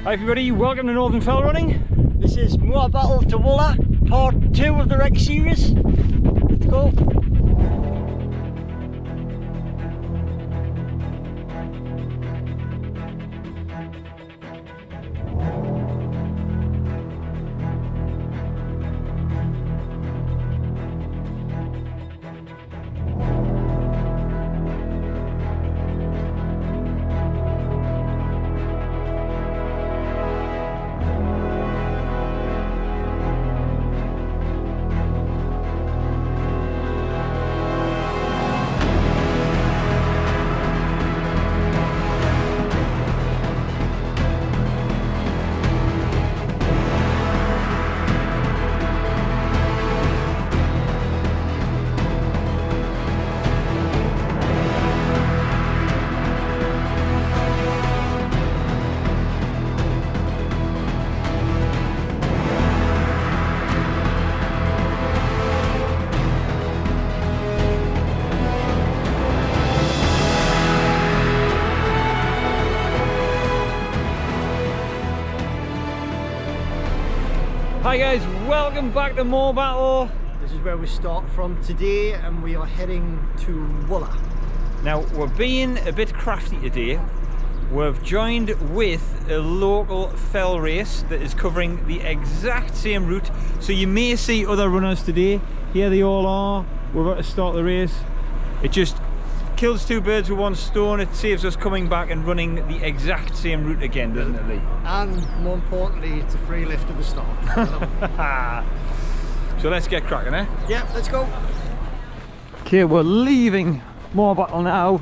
Hi everybody, welcome to Northern Fell Running. This is Morebattle to Wooler, part 2 of the Rec series. Let's go. Hi guys, welcome back to Morebattle. This is where we start from today and we are heading to Wooler. Now we're being a bit crafty today. We've joined with a local fell race that is covering the exact same route. So you may see other runners today. Here they all are. We're about to start the race. It just kills two birds with one stone. It saves us coming back and running the exact same route again, doesn't it, Lee? And more importantly, it's a free lift at the start. So let's get cracking, eh? Yeah, let's go. Okay, we're leaving Morebattle now.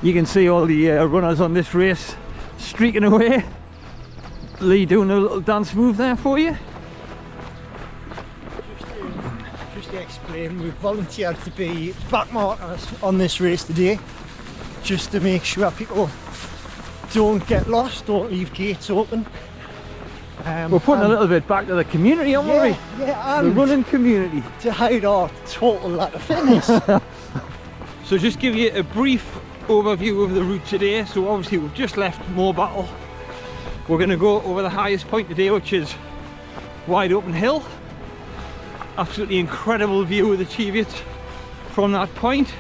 You can see all the runners on this race streaking away. Lee doing a little dance move there for you. Just to explain, we've volunteered to be back markers on this race today, just to make sure people don't get lost, don't leave gates open. We're putting a little bit back to the community, aren't we? Yeah, the running community. To hide our total lack of fitness. So just give you a brief overview of the route today. So obviously we've just left Morebattle. We're going to go over the highest point today, which is Wide Open Hill. Absolutely incredible view of the Cheviot from that point.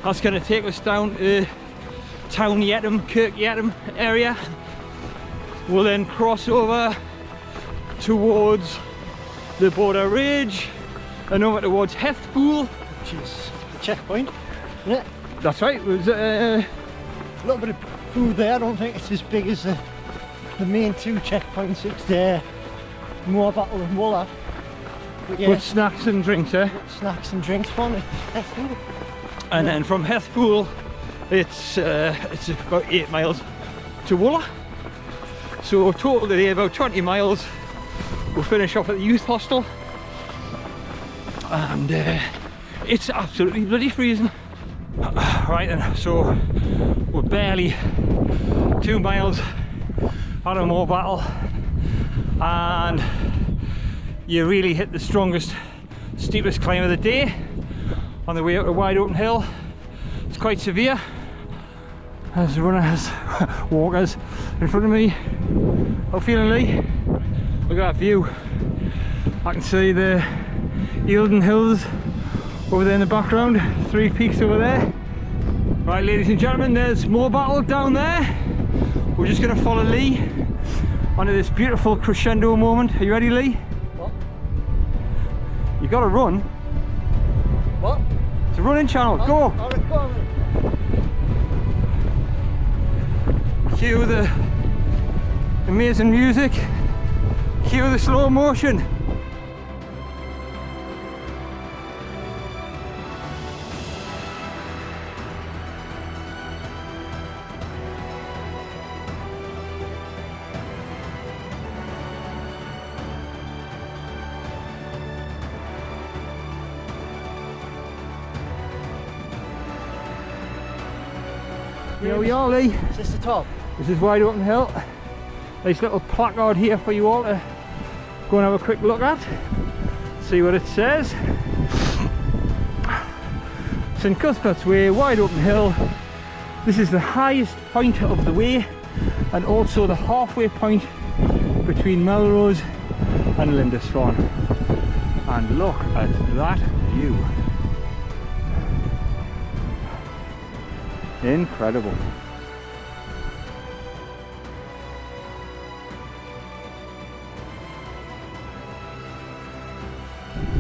That's going to take us down to Town Yetton, Kirk Yetton area. We'll then cross over towards the Border Ridge and over towards Hethpool, Which is the checkpoint, isn't it? That's right. It was a little bit of food there. I don't think it's as big as the main two checkpoints. It's there, Morebattle and Wooler. But yeah, with snacks and drinks, eh? Snacks and drinks from it. Hethpool. And then from Hethpool, it's about 8 miles to Wooler. So total today about 20 miles. We'll finish off at the youth hostel, and it's absolutely bloody freezing. Right then, so we're barely 2 miles out of Morebattle, and you really hit the strongest, steepest climb of the day on the way up a Wide Open Hill. It's quite severe. There's runners, walkers in front of me. How feeling, Lee? Look at that view. I can see the Eildon Hills over there in the background. 3 peaks over there. Right, ladies and gentlemen, there's Morebattle down there. We're just going to follow Lee onto this beautiful crescendo moment. Are you ready, Lee? What? You got to run. What? It's a running channel. Oh, go. All right, go on. Cue the amazing music. Cue the slow motion. Here we are, Lee. Is this the top? This is Wide Open Hill. Nice little placard here for you all to go and have a quick look at. See what it says. St Cuthbert's Way, Wide Open Hill. This is the highest point of the way. and also the halfway point between Melrose and Lindisfarne. And look at that view. Incredible.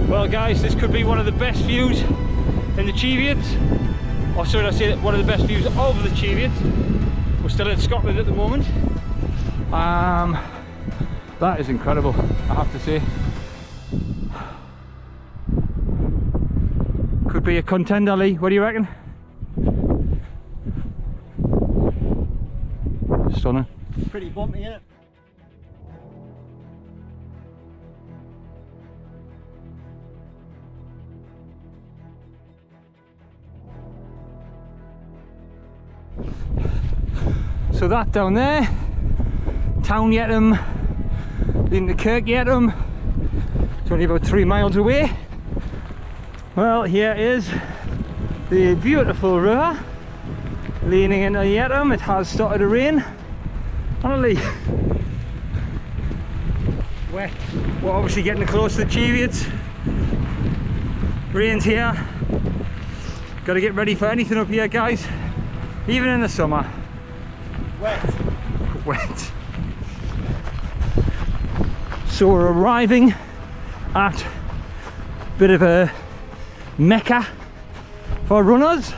Well guys, this could be one of the best views in the Cheviots, or should I say one of the best views of the Cheviots. We're still in Scotland at the moment. That is incredible, I have to say. Could be a contender, Lee. What do you reckon? Stunning. Pretty bumpy, isn't it? So that down there, Town Yetton, leading to Kirk Yetton. It's only about 3 miles away. Well, here is the beautiful river leaning into Yetton. It has started to rain. Honestly, we're obviously getting close to the Cheviots. Rain's here. Got to get ready for anything up here, guys. Even in the summer. Wet. Wet. So we're arriving at a bit of a mecca for runners,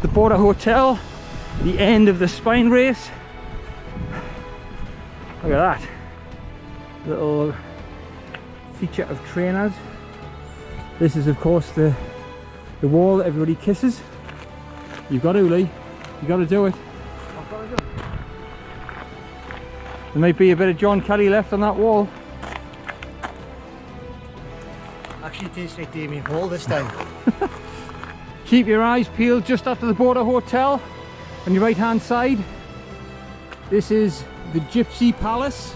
the Border Hotel, the end of the spine race. Look at that little feature of trainers. This is of course the wall that everybody kisses. You've got to, Lee, you've got to do it. I've got to do it. There might be a bit of John Kelly left on that wall. Actually tastes like Damien Hall this time. Keep your eyes peeled just after the Border Hotel on your right hand side. This is the Gypsy Palace,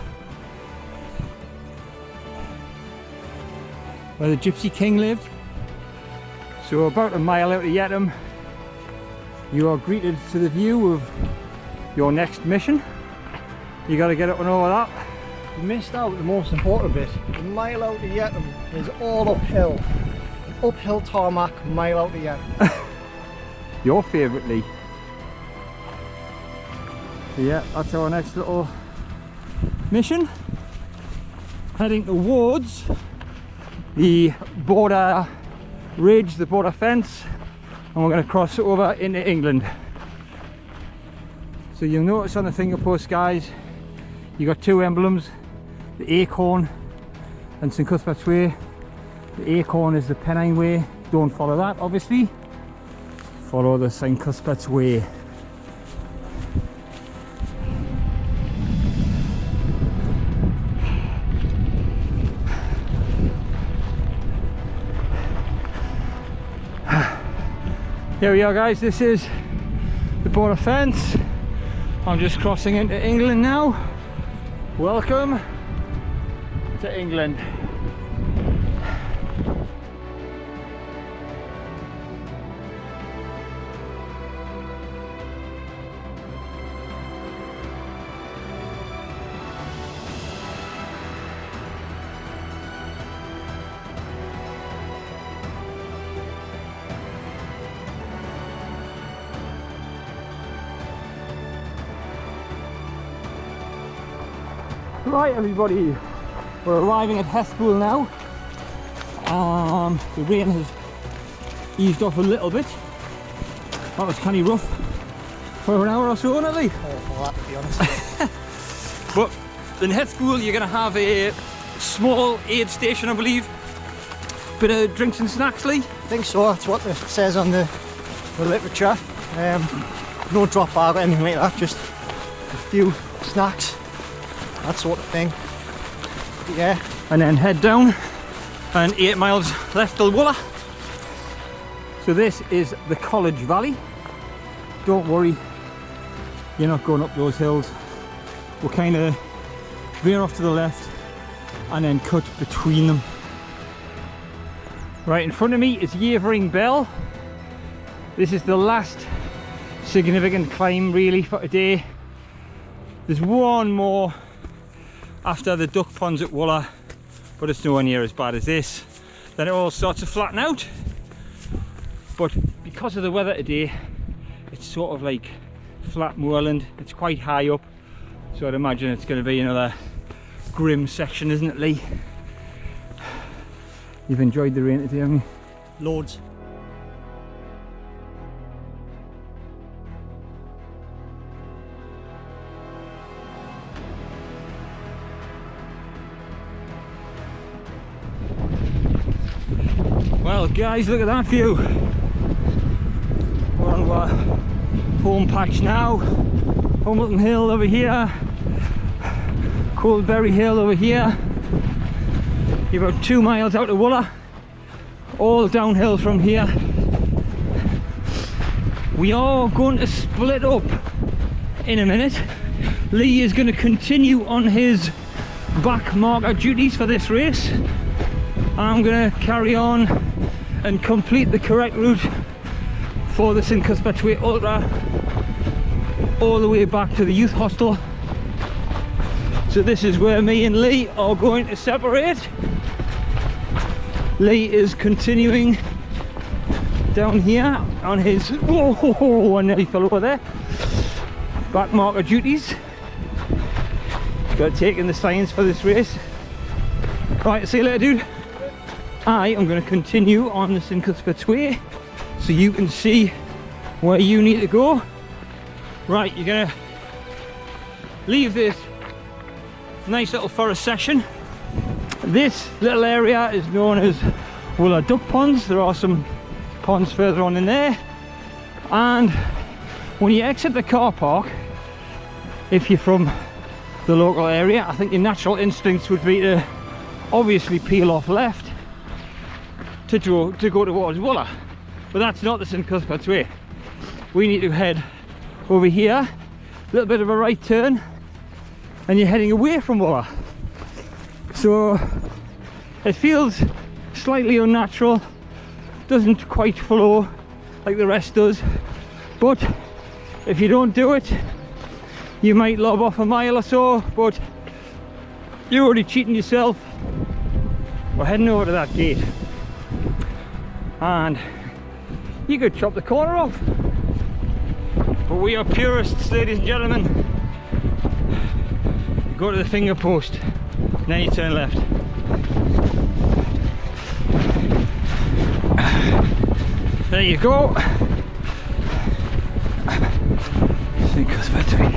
where the Gypsy King lived. So about a mile out of Yetton, you are greeted to the view of your next mission. You got to get up and over that. You missed out the most important bit. The mile out of Yetton is all uphill. Uphill tarmac, mile out of Yetton. Your favourite, Lee. So yeah, that's our next little mission. Heading towards the border ridge, the border fence, and we're going to cross over into England. So you'll notice on the finger post, guys, you got 2 emblems, the Acorn and St Cuthbert's Way. The Acorn is the Pennine Way. Don't follow that, obviously. Follow the St Cuthbert's Way. Here we are, guys. This is the border fence. I'm just crossing into England now. Welcome to England. Right, everybody, we're arriving at Hostel now. The rain has eased off a little bit. That was kind of rough for an hour or so, wasn't it? Awful that, to be honest. But in Hostel you're going to have a small aid station, I believe. Bit of drinks and snacks, Lee? I think so, that's what it says on the literature. No drop bag or anything like that, just a few snacks, that sort of thing. Yeah. And then head down, and 8 miles left till Wooler. So this is the College Valley. Don't worry, you're not going up those hills. We'll kind of veer off to the left and then cut between them. Right in front of me is Yavering Bell. This is the last significant climb really for today. There's one more after the duck ponds at Wooler, but it's nowhere near as bad as this. Then it all starts to flatten out. But because of the weather today, it's sort of like flat moorland. It's quite high up, so I'd imagine it's going to be another grim section, isn't it, Lee? You've enjoyed the rain today, haven't you? Loads. Well guys, look at that view. We're on our home patch now. Hamilton Hill over here, Coldberry Hill over here. You're about 2 miles out of Wooler, all downhill from here. We are going to split up in a minute. Lee is going to continue on his back marker duties for this race. I'm going to carry on and complete the correct route for the St Cuthbert Way Ultra all the way back to the youth hostel. So this is where me and Lee are going to separate. Lee is continuing down here on his, whoa, I nearly fell over there, back marker duties. He's got to take in the signs for this race. Right, see you later, dude. I am going to continue on the St Cuthbert's Way so you can see where you need to go. Right, you're going to leave this nice little forest section. This little area is known as Wooler Duck Ponds. There are some ponds further on in there, and when you exit the car park, if you're from the local area, I think your natural instincts would be to obviously peel off left to go towards Wooler, but that's not the St Cuthbert's Way. We need to head over here, a little bit of a right turn, and you're heading away from Wooler. So it feels slightly unnatural, doesn't quite flow like the rest does, but if you don't do it, you might lob off a mile or so, but you're already cheating yourself. We're heading over to that gate, and you could chop the corner off, but we are purists, ladies and gentlemen. You go to the finger post, now you turn left. There you go. St Cuthbert's Way.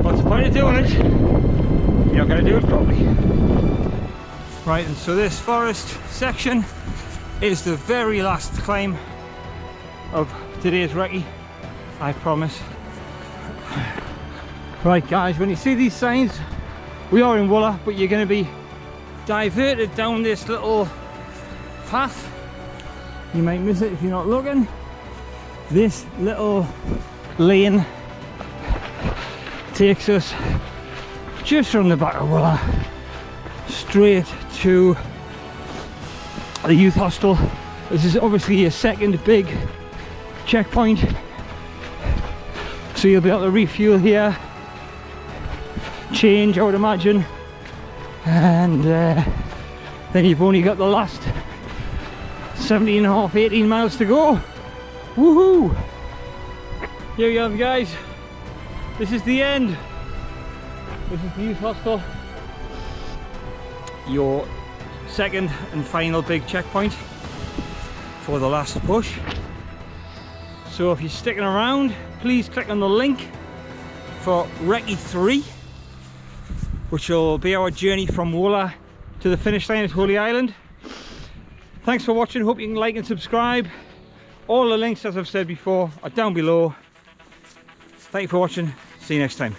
What's the point of doing it? You're not going to do it properly. Right, and so this forest section is the very last climb of today's recce, I promise. Right guys, when you see these signs, we are in Wooler, but you're going to be diverted down this little path. You might miss it if you're not looking. This little lane takes us just from the back of Wooler straight to the youth hostel. This is obviously a second big checkpoint, so you'll be able to refuel here, change I would imagine, and then you've only got the last 17.5, 18 miles to go. Woohoo! Here we go guys, this is the end. This is the youth hostel, your second and final big checkpoint for the last push. So if you're sticking around, please click on the link for Recce 3, which will be our journey from Wooler to the finish line at Holy Island. Thanks for watching, hope you can like and subscribe. All the links, as I've said before, are down below. Thank you for watching, see you next time.